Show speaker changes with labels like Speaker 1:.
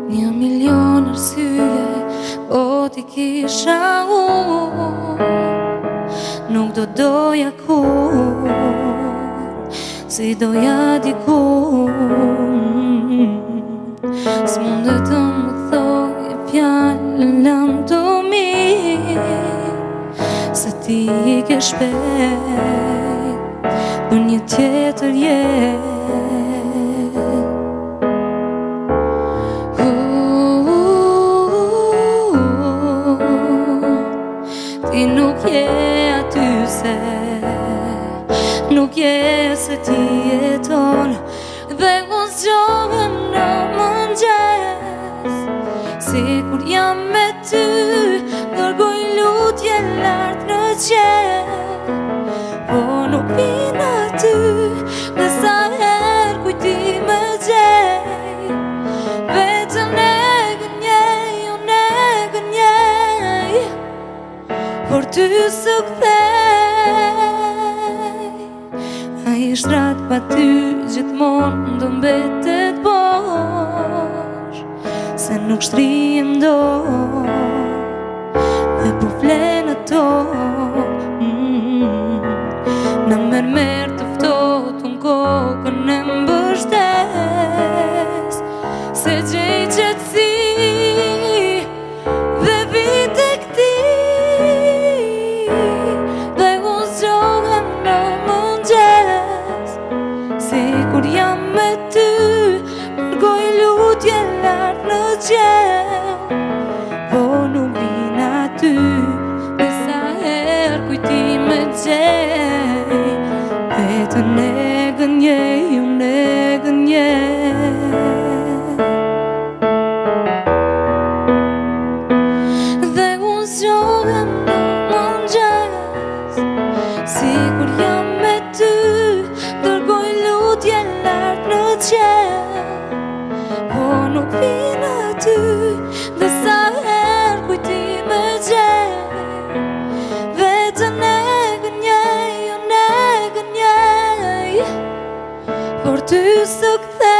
Speaker 1: Një milion arsye, po ti kisha unë, nuk do doja kur, si doja dikur. S'mundet të më thoj fjallën lam të mirë, se ti I ke shpejt për një tjetër jetë. Ti nuk je aty se, nuk je se ti jeton, dhe unë zgjohem në mëngjes, si kur jam me ty, dërgoj lutje lart në qiell, po nuk vin aty, dhe sa herë kujtim e gjej, vetëm e gënjej, unë e gënjej, por ty së kthej. Ai shtrat pa ty gjithmonë do mbetet bosh, se nuk shtrihem dot, dhe po flen ato. Në mermer të ftohtë unë kokën e mbështes, se gjej qetësi dhe vit e këti, dhe unë zgjohem në mëngjes, si kur jam me ty, dërgoj lutje lart në qiell, po nuk vin aty, dhe sa herë kujtim e gjej, vetëm e gënjej, unë e gënjej. Dhe unë zgjohem në mëngjes, si kur jam me ty, dërgoj lutje lart në qiell, po nuk vin aty, dhe sa herë kujtim e gjej, vetëm e gënjej, unë e gënjej, por ty së kthej.